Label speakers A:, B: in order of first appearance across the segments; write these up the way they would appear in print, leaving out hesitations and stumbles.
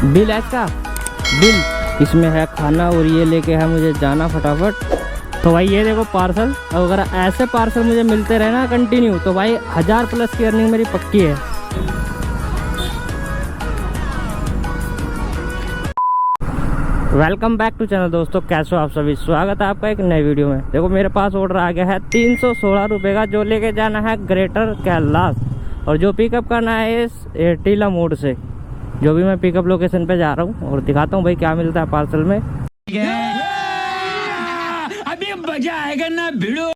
A: Bill है इसका, bill इसमें है खाना और ये लेके है मुझे जाना फटाफट। तो भाई ये देखो पार्सल, अगर ऐसे पार्सल मुझे मिलते रहे ना कंटिन्यू तो भाई 1000 प्लस की अर्निंग मेरी पक्की है। वेलकम बैक टू चैनल दोस्तों, कैसे हो आप सभी। स्वागत है आपका एक नए वीडियो में। देखो मेरे पास ऑर्डर आ गया है 316 रुपये का, जो लेके जाना है ग्रेटर कैलाश और जो पिकअप करना है इस टीला मोड़ से। जो भी मैं पिकअप लोकेशन पे जा रहा हूँ और दिखाता हूँ भाई क्या मिलता है पार्सल में।
B: अभी मजा आएगा ना भिड़ो।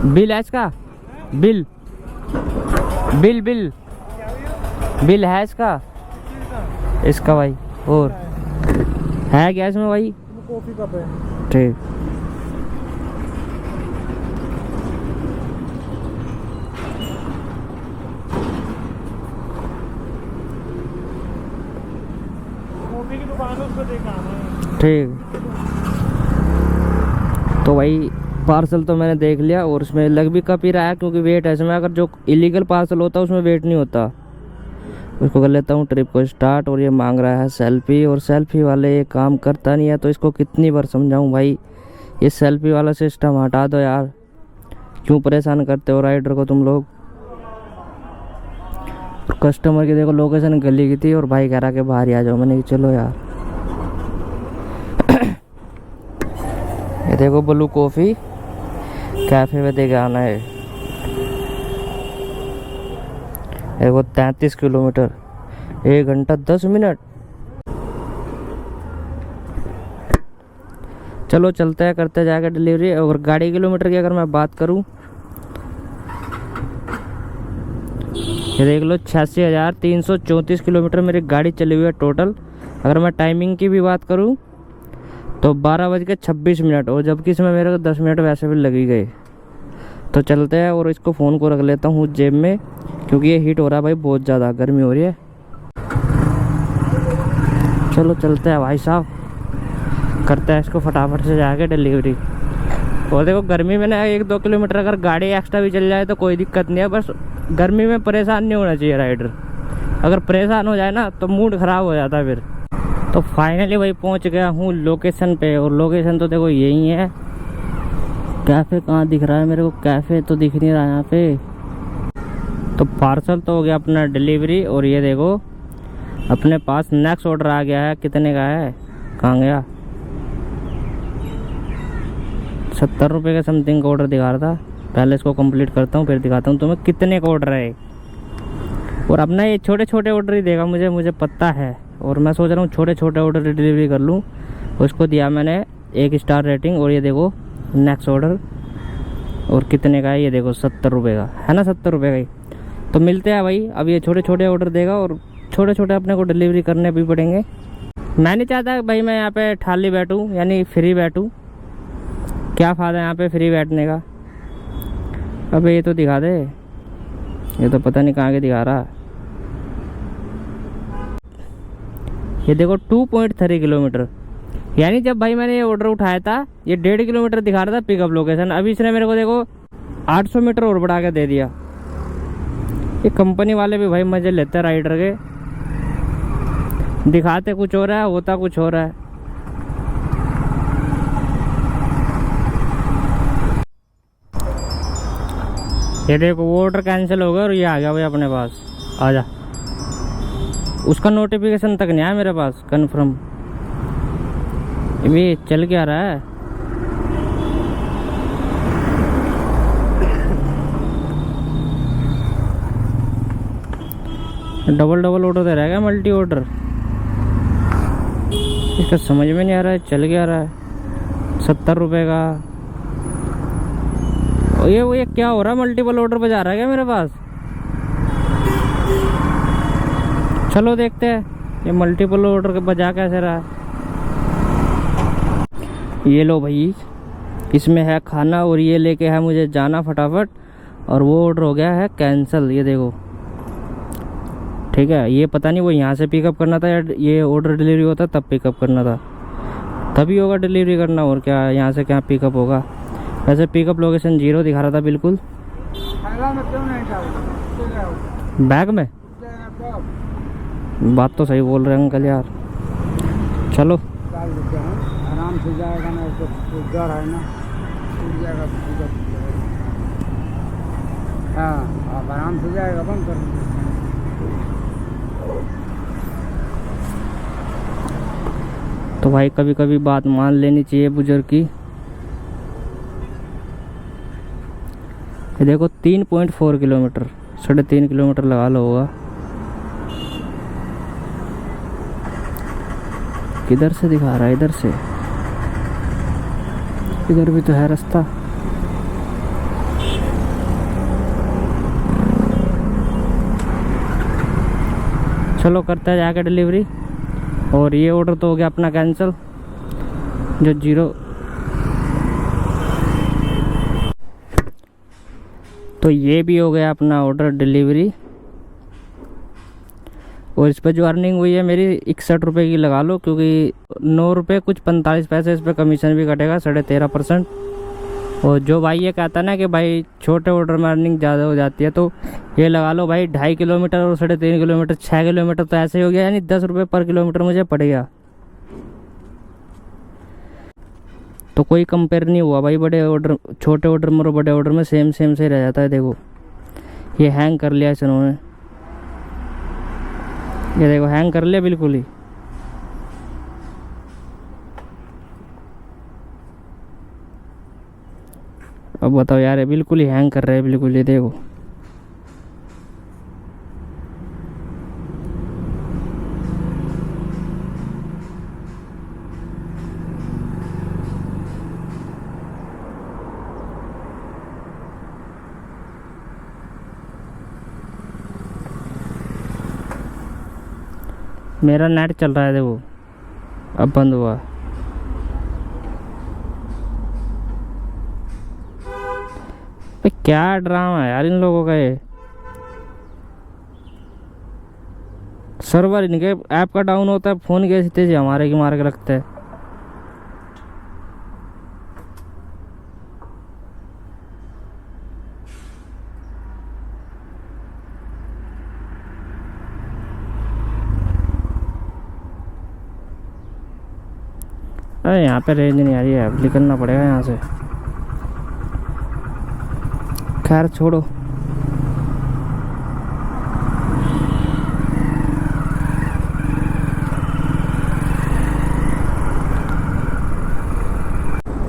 A: बिल है इसका, बिल बिल बिल बिल है इसका भाई। और है क्या इसमें भाई?
C: कॉफी कप है।
A: ठीक,
C: कॉफी की दुकान है, उसको देखा है।
A: ठीक। तो भाई पार्सल तो मैंने देख लिया और उसमें लग भी कप ही रहा है, क्योंकि वेट है इसमें। अगर जो इलीगल पार्सल होता है उसमें वेट नहीं होता। उसको कर लेता हूँ ट्रिप को स्टार्ट। और ये मांग रहा है सेल्फी, और सेल्फी वाले ये काम करता नहीं है, तो इसको कितनी बार समझाऊँ भाई, ये सेल्फी वाला सिस्टम हटा दो यार। क्यों परेशान करते हो राइडर को तुम लोग। कस्टमर की देखो लोकेशन गली की थी और भाई कह रहा कि बाहर ही आ जाओ। मैंने कहा चलो यार। ये देखो ब्लू कॉफ़ी कैफे में देके आना है। वो 33 किलोमीटर 1 घंटा 10 मिनट। चलो चलते हैं, करते जाएगा डिलीवरी। और गाड़ी किलोमीटर की अगर मैं बात करूं, ये देख लो 86,334 किलोमीटर मेरी गाड़ी चली हुई है टोटल। अगर मैं टाइमिंग की भी बात करूं तो 12:26, और जबकि इसमें मेरे को 10 मिनट वैसे भी लग ही गए। तो चलते हैं और इसको फ़ोन को रख लेता हूँ जेब में, क्योंकि ये हीट हो रहा है भाई, बहुत ज़्यादा गर्मी हो रही है। चलो चलते हैं भाई साहब, करते हैं इसको फटाफट से जाके डिलीवरी। और देखो गर्मी में ना 1-2 किलोमीटर अगर गाड़ी एक्स्ट्रा भी चल जाए तो कोई दिक्कत नहीं है, बस गर्मी में परेशान नहीं होना चाहिए राइडर। अगर परेशान हो जाए ना तो मूड ख़राब हो जाता है फिर। तो फाइनली भाई पहुँच गया हूँ लोकेशन पे, और लोकेशन तो देखो यही है। कैफ़े कहाँ दिख रहा है मेरे को? कैफ़े तो दिख नहीं रहा यहाँ पे। तो पार्सल तो हो गया अपना डिलीवरी, और ये देखो अपने पास नेक्स्ट ऑर्डर आ गया है। कितने का है, कहाँ गया? 70 रुपये के समथिंग का ऑर्डर दिखा रहा था। पहले इसको कंप्लीट करता हूँ, फिर दिखाता हूँ तुम्हें कितने का ऑर्डर है। और अपना ये छोटे छोटे ऑर्डर ही देगा मुझे पता है। और मैं सोच रहा हूँ छोटे छोटे ऑर्डर डिलीवरी कर लूँ। उसको दिया मैंने 1 स्टार रेटिंग। और ये देखो नेक्स्ट ऑर्डर, और कितने का है ये देखो 70 रुपये का है ना, 70 रुपये का ही। तो मिलते हैं भाई। अब ये छोटे छोटे ऑर्डर देगा और छोटे छोटे अपने को डिलीवरी करने भी पड़ेंगे। मैं नहीं चाहता भाई मैं यहाँ पे खाली बैठूँ, यानी फ्री बैठूँ। क्या फ़ायदा यहाँ पे फ्री बैठने का। अब ये तो दिखा दे, ये तो पता नहीं कहाँ के दिखा रहा। ये देखो 2.3 किलोमीटर, यानी जब भाई मैंने ये ऑर्डर उठाया था ये 1.5 किलोमीटर दिखा रहा था पिकअप लोकेशन। अभी इसने मेरे को देखो 800 मीटर और बढ़ा के दे दिया। ये कंपनी वाले भी भाई मजे लेते हैं राइडर के, दिखाते कुछ हो रहा है होता कुछ हो रहा है। ये देखो वो ऑर्डर कैंसिल हो गया और ये आ गया भाई अपने पास। आजा, उसका नोटिफिकेशन तक नहीं आया मेरे पास कंफर्म। ये चल क्या रहा है? डबल ऑर्डर दे रहा है क्या, मल्टी ऑर्डर? इसका समझ में नहीं आ रहा है, चल क्या रहा है 70 रुपये का। और ये क्या हो रहा है, मल्टीपल ऑर्डर बजा रहा है क्या मेरे पास? चलो देखते हैं ये मल्टीपल ऑर्डर बजा कैसे रहा है। ये लो भाई, इसमें है खाना और ये लेके है मुझे जाना फटाफट। और वो ऑर्डर हो गया है कैंसिल, ये देखो। ठीक है, ये पता नहीं वो यहाँ से पिकअप करना था या ये ऑर्डर डिलीवरी होता तब पिकअप करना था, तभी होगा डिलीवरी करना। और क्या यहाँ से क्या पिकअप होगा? वैसे पिकअप लोकेशन 0 दिखा रहा था बिल्कुल। बैग में बात तो सही बोल रहे हैं अंकल यार। चलो
D: आराम से जाएगा ना, तो डर है ना, टूट जाएगा पूरा। हाँ अब आराम से जाएगा, बंद कर दीजिए।
A: तो भाई कभी कभी बात मान लेनी चाहिए बुजुर्ग की। ये देखो 3.4 किलोमीटर, 3.5 किलोमीटर लगा लो होगा। किधर से दिखा रहा है? इधर से, इधर भी तो है रास्ता। चलो करते हैं जाके डिलीवरी। और ये ऑर्डर तो हो गया अपना कैंसिल, जो 0। तो ये भी हो गया अपना ऑर्डर डिलीवरी। और इस पर जो अर्निंग हुई है मेरी 61 रुपये की लगा लो, क्योंकि 9 रुपये कुछ 45 पैसे इस पर कमीशन भी कटेगा 13.5%। और जो भाई ये कहता है ना कि भाई छोटे ऑर्डर में अर्निंग ज़्यादा हो जाती है, तो ये लगा लो भाई 2.5 किलोमीटर और 3.5 किलोमीटर, 6 किलोमीटर तो ऐसे ही हो गया, यानी 10 रुपये पर किलोमीटर मुझे पड़ेगा। तो कोई कंपेयर नहीं हुआ भाई बड़े ऑर्डर, छोटे ऑर्डर में और बड़े ऑर्डर में सेम से रह जाता है। देखो ये हैंग कर लिया इस इन्होंने, ये देखो हैंग कर लिया बिल्कुल ही। अब बताओ यार, ये बिल्कुल ही हैंग कर रहा है, बिल्कुल ही। देखो मेरा नेट चल रहा है, देखो अब बंद हुआ। भाई क्या ड्रामा है यार इन लोगों का। ये सर्वर इनके ऐप का डाउन होता है, फ़ोन कैसे तेज हमारे की मार के लगता है। अरे यहाँ पे रेंज नहीं आ रही है, अब निकलना पड़ेगा यहाँ से। खैर छोड़ो।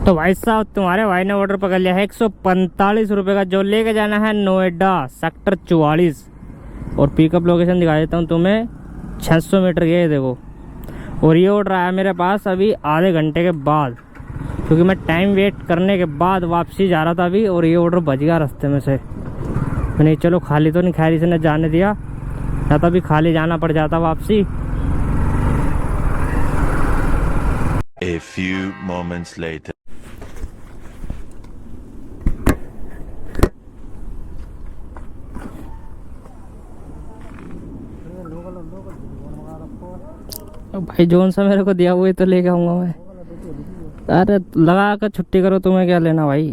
A: तो भाई साहब तुम्हारे भाई ने ऑर्डर पकड़ लिया है 145 रुपये का, जो लेके जाना है नोएडा सेक्टर 44। और पिकअप लोकेशन दिखा देता हूँ तुम्हें, 600 मीटर के, देखो। और ये ऑर्डर आया मेरे पास अभी आधे घंटे के बाद, क्योंकि मैं टाइम वेट करने के बाद वापसी जा रहा था अभी, और ये ऑर्डर बच गया रास्ते में से। नहीं चलो खाली तो नहीं, खैर इसने जाने दिया, या तो अभी खाली जाना पड़ जाता वापसी।
E: A few moments later.
A: भाई जोन सा मेरे को दिया हुआ तो लेके आऊँगा मैं। अरे लगा कर छुट्टी करो, तुम्हें क्या लेना भाई।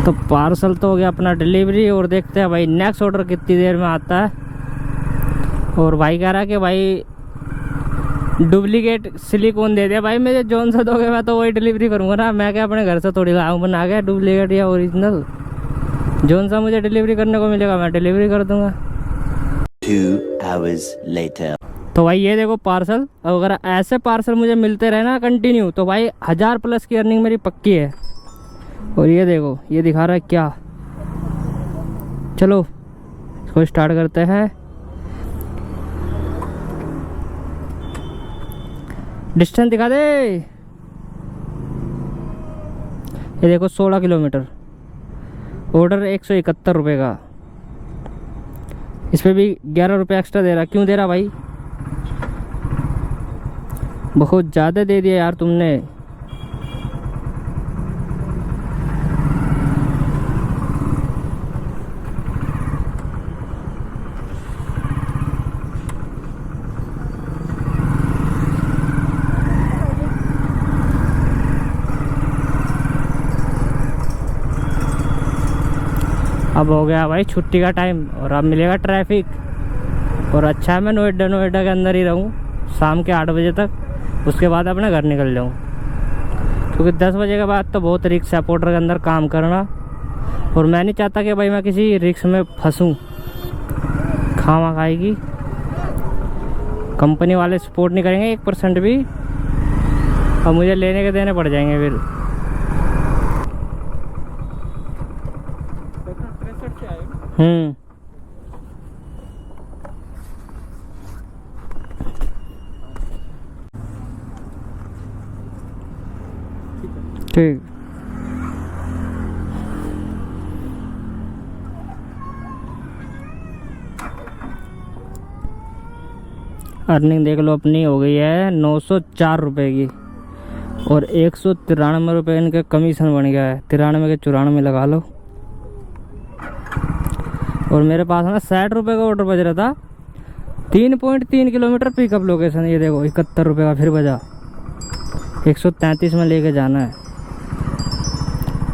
A: तो पार्सल तो हो गया अपना डिलीवरी, और देखते हैं भाई नेक्स्ट ऑर्डर कितनी देर में आता है। और भाई कह रहा है कि भाई डुप्लीकेट सिलिकॉन दे दिया। भाई मुझे जोन सा दोगे मैं तो वही डिलीवरी करूँगा ना, मैं क्या अपने घर से थोड़ी लाऊँ बना के डुप्लीकेट या ओरिजिनल। जोन सा मुझे डिलीवरी करने को मिलेगा मैं डिलीवरी कर दूंगा।
E: 2 hours later.
A: तो भाई ये देखो पार्सल, अगर ऐसे पार्सल मुझे मिलते रहे ना कंटिन्यू, तो भाई 1000 प्लस की अर्निंग मेरी पक्की है। और ये देखो ये दिखा रहा है क्या। चलो इसको स्टार्ट करते हैं। डिस्टेंस दिखा दे। ये देखो 16 किलोमीटर, ऑर्डर 171 रुपये का। इस पर भी 11 रुपये एक्स्ट्रा दे रहा। क्यों दे रहा भाई, बहुत ज़्यादा दे दिया यार तुमने। अब हो गया भाई छुट्टी का टाइम और अब मिलेगा ट्रैफिक। और अच्छा है मैं नोएडा के अंदर ही रहूँ शाम के 8 बजे तक, उसके बाद अपने घर निकल जाऊँ, क्योंकि 10 बजे के बाद तो बहुत रिक्स है पोर्टर के अंदर काम करना। और मैं नहीं चाहता कि भाई मैं किसी रिक्स में फंसूँ, खामा खाएगी। कंपनी वाले सपोर्ट नहीं करेंगे 1% भी, और मुझे लेने के देने पड़ जाएंगे फिर। ठीक। अर्निंग देख लो अपनी हो गई है 904 रुपये की, और 193 रुपये इनका कमीशन बन गया है। 93 के 94 लगा लो। और मेरे पास ना 60 रुपये का ऑर्डर बज रहा था, 3.3 किलोमीटर पिकअप लोकेशन। ये देखो 71 रुपये का फिर बजा, 133 में लेके जाना है।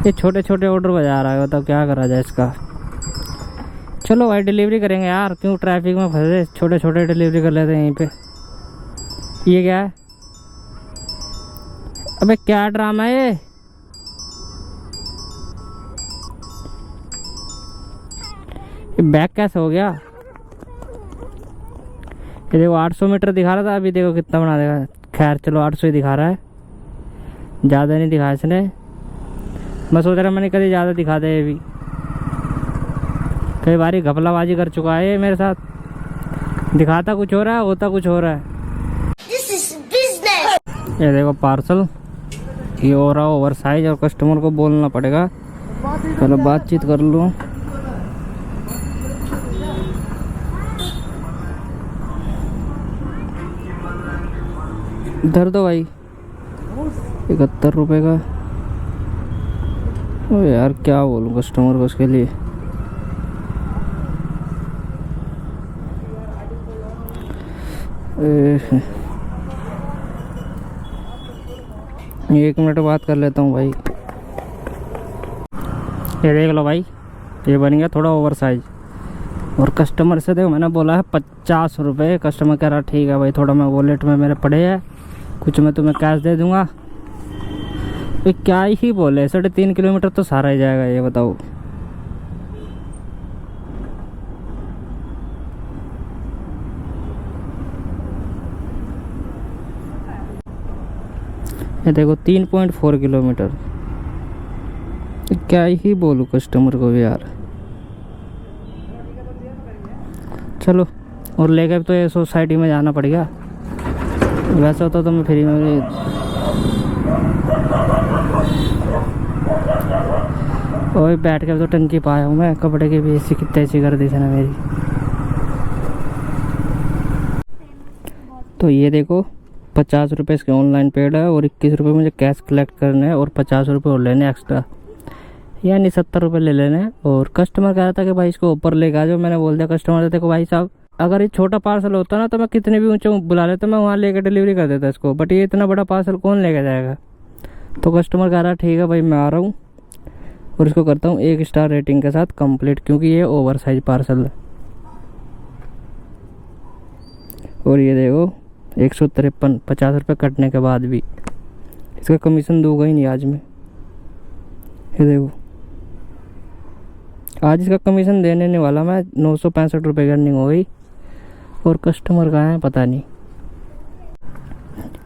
A: ये छोटे छोटे ऑर्डर बजा रहा है, बताओ क्या करा जाए इसका। चलो भाई डिलीवरी करेंगे यार, क्यों ट्रैफिक में फंसे, छोटे छोटे डिलीवरी कर लेते हैं यहीं पे। ये क्या है, अबे क्या ड्रामा है ये बैक कैसे हो गया। ये देखो 800 मीटर दिखा रहा था, अभी देखो कितना बना देगा। खैर चलो 800 ही दिखा रहा है, ज़्यादा नहीं दिखाया इसने। मैं सोच रहा मैंने कभी ज़्यादा दिखा दे। ये भी कई बारी घपलाबाजी कर चुका है ये मेरे साथ, दिखाता कुछ हो रहा है होता कुछ हो रहा है। ये देखो पार्सल ये हो रहा ओवर साइज, और कस्टमर को बोलना पड़ेगा। चलो बातचीत कर लूँ। इधर दो भाई 71 रुपये का। ओ यार क्या बोलूँ कस्टमर को उसके लिए। एक मिनट बात कर लेता हूँ भाई। ये देख लो भाई, ये बन गया थोड़ा ओवर साइज। और कस्टमर से देखो मैंने बोला है 50 रुपये, कस्टमर कह रहा ठीक है भाई, थोड़ा मैं वॉलेट में मेरे पड़े हैं, कुछ मैं तुम्हें कैश दे दूंगा। ये क्या ही बोले, 3.5 किलोमीटर तो सारा ही जाएगा, ये बताओ। ये देखो 3.4 किलोमीटर, क्या ही बोलूँ कस्टमर को भी यार। चलो और लेकर तो ये सोसाइटी में जाना पड़ेगा, वैसा होता तो मैं फ्री में। और बैठ कर तो टंकी पाया हूँ मैं, कपड़े की भी ऐसी कितनी ऐसी कर दी थी ना मेरी। तो ये देखो 50 रुपये इसके ऑनलाइन पेड है, और 21 रुपये मुझे कैश कलेक्ट करने हैं, और 50 रुपये और लेने एक्स्ट्रा, यानी 70 रुपये ले लेने हैं। और कस्टमर कह रहा था कि भाई इसको ऊपर लेके आ जाओ। मैंने बोल दिया कस्टमर से, देखो भाई साहब अगर ये छोटा पार्सल होता ना तो मैं कितने भी ऊंचे बुला लेता, मैं वहाँ लेकर डिलीवरी कर देता इसको, बट ये इतना बड़ा पार्सल कौन लेके जाएगा। तो कस्टमर कह रहा ठीक है भाई मैं आ रहा हूँ, और इसको करता हूँ 1 स्टार रेटिंग के साथ कंप्लीट, क्योंकि ये ओवर साइज पार्सल है। और ये देखो 153, 50 रुपये कटने के बाद भी इसका कमीशन दूंगा ही नहीं आज मैं। ये देखो आज इसका कमीशन देने नहीं वाला मैं। 965 रुपये की अर्निंग हो गई, और कस्टमर कहाँ है पता नहीं।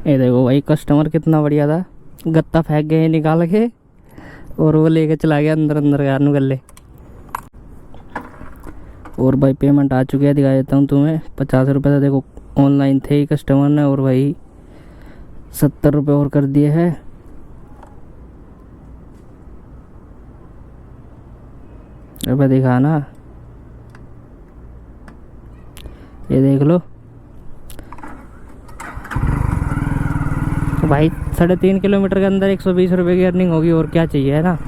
A: ये देखो भाई कस्टमर कितना बढ़िया था, गत्ता फेंक गए निकाल के, और वो लेके चला गया अंदर गानू गले। और भाई पेमेंट आ चुकी है, दिखा देता हूँ तुम्हें। 50 रुपये तो देखो ऑनलाइन थे ही कस्टमर ने, और भाई 70 रुपये और कर दिए हैं। अब दिखा ना, ये देख लो भाई 3.5 किलोमीटर के अंदर 120 रुपये की अर्निंग होगी, और क्या चाहिए है ना।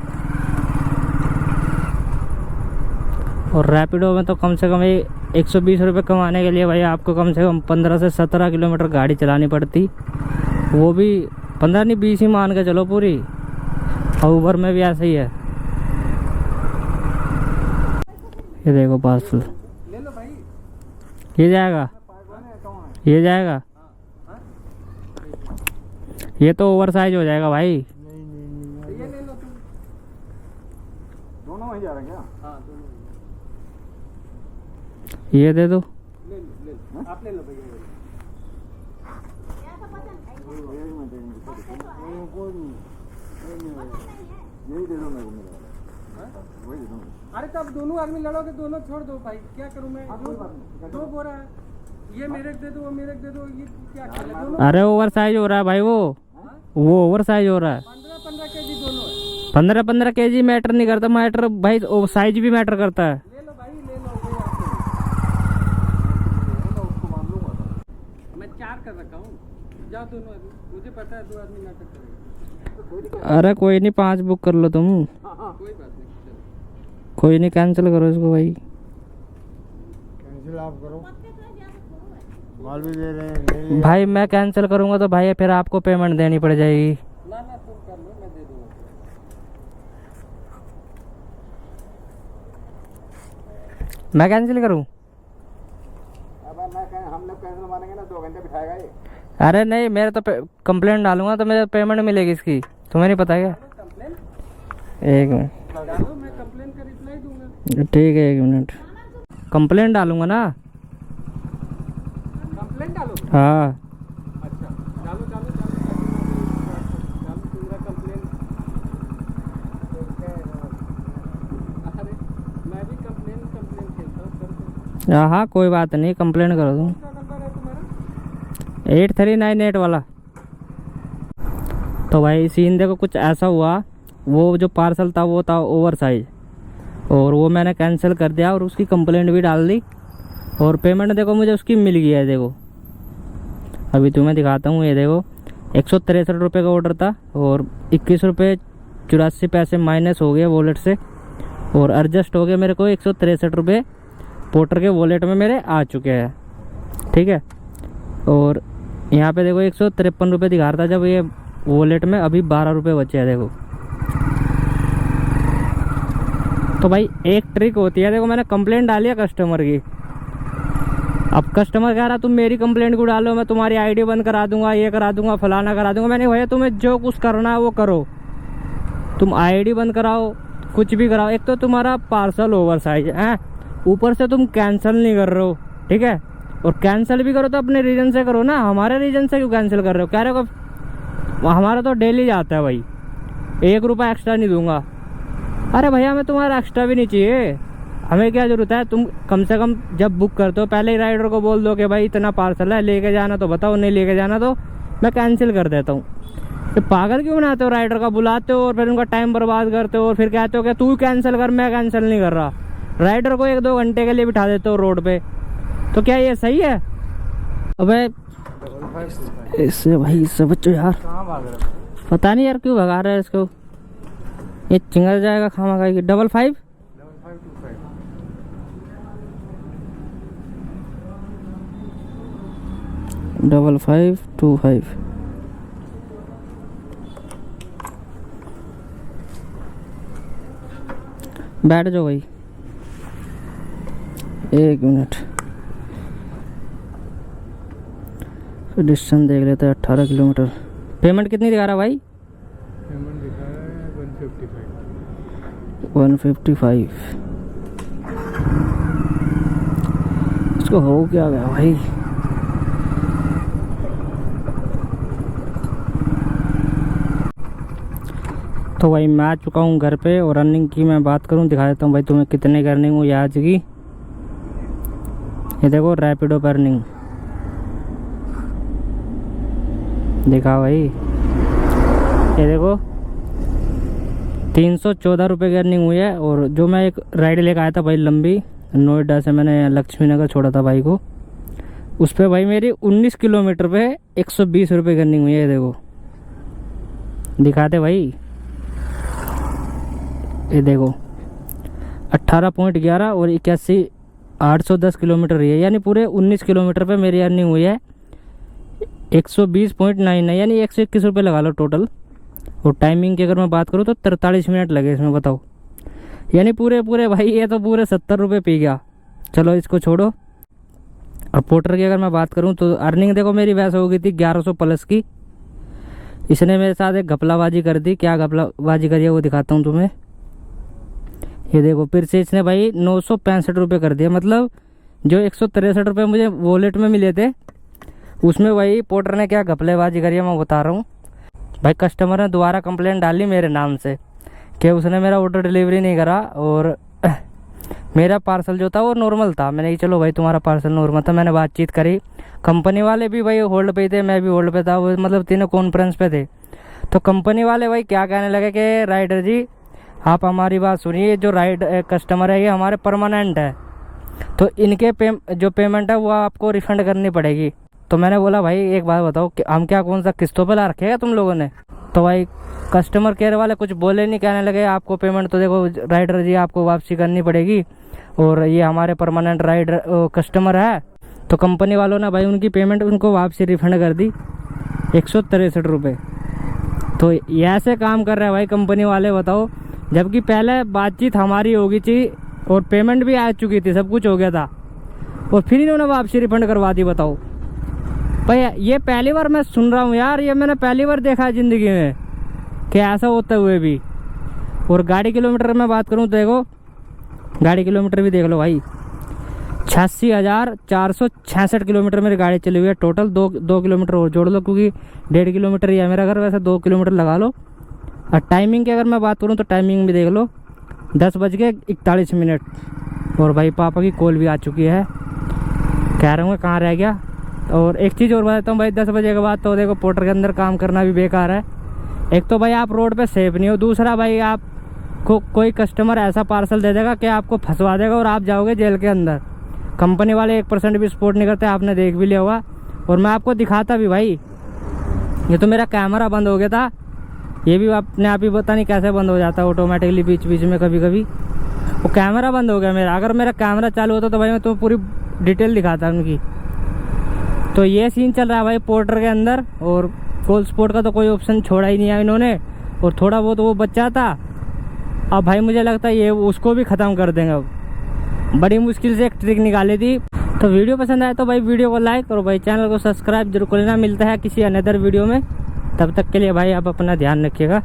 A: और रैपिडो में तो कम से कम 120 रुपये कमाने के लिए भाई आपको कम से कम 15 से 17 किलोमीटर गाड़ी चलानी पड़ती, वो भी 15 नहीं 20 ही मान के चलो पूरी। और ऊबर में भी ऐसा ही है। ये देखो पार्सल,
D: ले लो भाई।
A: ये जाएगा, ये जाएगा, ये तो ओवर साइज हो जाएगा भाई।
D: ये ले लो तुम। दोनों वहीं जा रहे हैं क्या? हाँ दोनों।
A: ये दे दो।
D: ले लो ले लो, आप ले लो भैया। यही दे दो मेरे को, मेरा वही दे दो। अरे तब दोनों आदमी लड़ोगे, दोनों छोड़ दो भाई, क्या करूं मैं? दो बोरा है, ये मेरे को दे दो, वो मेरे को दे दो, ये क्या खेल है दोनों?
A: अरे ओवर साइज हो रहा है भाई, वो ओवर साइज हो रहा है।
D: 15-15 केजी दोनों है।
A: 15-15 केजी मैटर नहीं करता, मैटर भाई साइज भी मैटर करता है।
D: ले लो भाई, ले लो कोई आपको। उसको मान लूंगा मैं, 4 कर रखा हूँ। जाओ दोनों आदमी, मुझे पता है 2 आदमी नाटक करेंगे।
A: अरे कोई नहीं, 5 बुक कर लो तुम।
D: हाँ हाँ कोई बात नहीं, चलो
A: कोई नहीं, कैंसिल करो इसको भाई।
C: कैंसिल आप करो, माल भी दे रहे हैं।
A: भाई मैं कैंसिल करूंगा तो भाई फिर आपको पेमेंट देनी पड़ जाएगी।
D: ना ना तुम कर लो, मैं दे दूंगा।
A: मैं कैंसिल करूं?
D: अब मैं हम लोग कैंसिल मानेंगे ना, 2 घंटे बिठाएगा ये।
A: अरे नहीं, मेरे तो कंप्लेंट डालूंगा तो मेरे पेमेंट मिलेगी इसकी, तुम्हें नहीं पता क्या?
D: कंप्लेन
A: एक मिनट,
D: डालो, मैं कंप्लेन का रिप्लाई दूंगा।
A: ठीक है, 1 मिनट, कंप्लेंट डालूंगा ना।
D: कंप्लेन डालो।
A: हाँ
D: अच्छा डालो डालो डालो तुम्हारा कंप्लेन। अरे मैं भी कंप्लेन खेलता हूँ, कर दो।
A: हाँ कोई बात नहीं, कंप्लेंट करो तुम।
D: क्या नंबर है तुम्हारा?
A: 8398 वाला। तो भाई सीन देखो कुछ ऐसा हुआ, वो जो पार्सल था वो था ओवर साइज, और वो मैंने कैंसिल कर दिया और उसकी कंप्लेंट भी डाल दी, और पेमेंट देखो मुझे उसकी मिल गई है। देखो अभी तुम्हें दिखाता हूँ, ये देखो 163 रुपये का ऑर्डर था और 21 रुपये 84 पैसे माइनस हो गए वॉलेट से, और एडजस्ट हो गया मेरे को 163 रुपये पोर्टर के वॉलेट में मेरे आ चुके हैं। ठीक है, और यहाँ पे देखो 153 रुपये दिखा रहा था जब ये वॉलेट में अभी 12 रुपये बचे हैं। देखो तो भाई एक ट्रिक होती है, देखो मैंने कंप्लेंट डाली है कस्टमर की। अब कस्टमर कह रहा तुम मेरी कंप्लेंट क्यों डालो, मैं तुम्हारी आईडी बंद करा दूंगा, ये करा दूंगा, फलाना करा दूंगा। मैंने भैया तुम्हें जो कुछ करना है वो करो, तुम आईडी बंद कराओ, कुछ भी कराओ। एक तो तुम्हारा पार्सल ओवर साइज है, ऊपर से तुम कैंसिल नहीं कर रहे हो। ठीक है, और कैंसिल भी करो तो अपने रीजन से करो ना, हमारे रीजन से क्यों कैंसिल कर रहे हो? कह रहे हो हमारा तो डेली जाता है भाई, 1 रुपया एक्स्ट्रा नहीं दूंगा। अरे भैया हमें तुम्हारा एक्स्ट्रा भी नहीं चाहिए, हमें क्या ज़रूरत है? तुम कम से कम जब बुक करते हो पहले ही राइडर को बोल दो कि भाई इतना पार्सल है, लेके जाना तो बताओ, नहीं लेके जाना तो मैं कैंसिल कर देता हूँ। तो पागल क्यों बनाते हो राइडर का? बुलाते हो और फिर उनका टाइम बर्बाद करते हो, और फिर कहते हो कि तू कैंसिल कर, मैं कैंसिल नहीं कर रहा। राइडर को 1-2 घंटे के लिए बिठा देते हो रोड पे, तो क्या ये सही है? अबे इससे भाई, इससे बच्चों यार, पता नहीं यार क्यों भगा रहा है इसको, ये चिंगल जाएगा खामा खाएगी। 55 5525। बैठ जाओ भाई, 1 मिनट, डिस्टेंस देख लेते हैं। 18 किलोमीटर। पेमेंट कितनी दिखा रहा भाई?
C: पेमेंट दिखा रहा है
A: 155। इसको हो क्या गया भाई? तो भाई मैं आ चुका हूँ घर पे, और रनिंग की मैं बात करूँ, दिखा देता हूँ भाई तुम्हें कितने की अर्निंग हुई आज की। ये देखो रैपिडो पर अर्निंग देखा भाई, ये देखो 314 रुपये की अर्निंग हुई है। और जो मैं एक राइड लेकर आया था भाई लंबी, नोएडा से मैंने लक्ष्मी नगर छोड़ा था भाई को, उस पर भाई मेरी 19 किलोमीटर पे 120 रुपये की अर्निंग हुई है। देखो दिखाते भाई, ये देखो 18.11 और 81 810 किलोमीटर है, यानी पूरे 19 किलोमीटर पे मेरी अर्निंग हुई है 120.99, यानी 121 रुपये लगा लो टोटल। और टाइमिंग की अगर मैं बात करूँ तो 43 मिनट लगे इसमें, बताओ यानी पूरे पूरे भाई ये तो पूरे 70 रुपये पी गया। चलो इसको छोड़ो। और पोर्टर की अगर मैं बात करूं तो अर्निंग देखो मेरी वैसे हो गई थी 1100 प्लस की। इसने मेरे साथ एक घपलाबाजी कर दी। क्या घपलाबाजी करी है वो दिखाता हूं तुम्हें। ये देखो फिर से इसने भाई 965 रुपये कर दिया। मतलब जो 163 रुपये मुझे वॉलेट में मिले थे उसमें भाई पोर्टर ने क्या घपलेबाजी करी है मैं बता रहा हूँ। भाई कस्टमर ने दोबारा कंप्लेंट डाली मेरे नाम से कि उसने मेरा ऑर्डर डिलीवरी नहीं करा और मेरा पार्सल जो था वो नॉर्मल था। मैंने कहा चलो भाई तुम्हारा पार्सल नॉर्मल था। मैंने बातचीत करी, कंपनी वाले भी भाई होल्ड पे थे, मैं भी होल्ड पे था, वो मतलब तीनों कॉन्फ्रेंस पे थे। तो कंपनी वाले भाई क्या कहने लगे कि राइडर जी आप हमारी बात सुनिए, जो कस्टमर है ये हमारे परमानेंट है, तो इनके जो पेमेंट है वो आपको रिफ़ंड करनी पड़ेगी। तो मैंने बोला भाई एक बात बताओ कि हम क्या कौन सा किस्तों पे ला रखेगा तुम लोगों ने। तो भाई कस्टमर केयर वाले कुछ बोले नहीं, कहने लगे आपको पेमेंट तो देखो राइडर जी आपको वापसी करनी पड़ेगी और ये हमारे परमानेंट राइडर कस्टमर है। तो कंपनी वालों ने भाई उनकी पेमेंट उनको वापसी रिफ़ंड कर दी 163 रुपये। तो ये ऐसे काम कर रहे हैं भाई कंपनी वाले, बताओ। जबकि पहले बातचीत हमारी होगी थी और पेमेंट भी आ चुकी थी, सब कुछ हो गया था, और फिर इन्होंने वापसी रिफ़ंड करवा दी। बताओ भाई ये पहली बार मैं सुन रहा हूँ यार, ये मैंने पहली बार देखा है ज़िंदगी में कि ऐसा होते हुए भी। और गाड़ी किलोमीटर में बात करूँ तो देखो गाड़ी किलोमीटर भी देख लो भाई, 86,466 किलोमीटर मेरी गाड़ी चली हुई है टोटल। 2 किलोमीटर और जोड़ लो क्योंकि 1.5 किलोमीटर ही है मेरा घर, वैसे 2 किलोमीटर लगा लो। और टाइमिंग की अगर मैं बात करूँ तो टाइमिंग भी देख लो 10:41। और भाई पापा की कॉल भी आ चुकी है, कह रहा हूँ कहाँ रह गया। और एक चीज़ और बताता हूँ भाई, 10 बजे के बाद तो देखो पोर्टर के अंदर काम करना भी बेकार है। एक तो भाई आप रोड पे सेफ नहीं हो, दूसरा भाई आपको कोई कस्टमर ऐसा पार्सल दे देगा कि आपको फंसवा देगा और आप जाओगे जेल के अंदर। कंपनी वाले 1% भी सपोर्ट नहीं करते, आपने देख भी लिया होगा। और मैं आपको दिखाता भी भाई, ये तो मेरा कैमरा बंद हो गया था, ये भी अपने आप ही पता नहीं कैसे बंद हो जाता है ऑटोमेटिकली बीच बीच में कभी कभी। वो कैमरा बंद हो गया मेरा, अगर मेरा कैमरा चालू होता तो भाई मैं तो पूरी डिटेल दिखाता उनकी। तो ये सीन चल रहा है भाई पोर्टर के अंदर। और कॉल सपोर्ट का तो कोई ऑप्शन छोड़ा ही नहीं है इन्होंने, और थोड़ा बहुत वो बच्चा था, अब भाई मुझे लगता है ये उसको भी ख़त्म कर देंगे। अब बड़ी मुश्किल से एक ट्रिक निकाली थी। तो वीडियो पसंद आए तो भाई वीडियो को लाइक और भाई चैनल को सब्सक्राइब जरूर कर लेना। मिलता है किसी अनदर वीडियो में, तब तक के लिए भाई आप अपना ध्यान रखिएगा।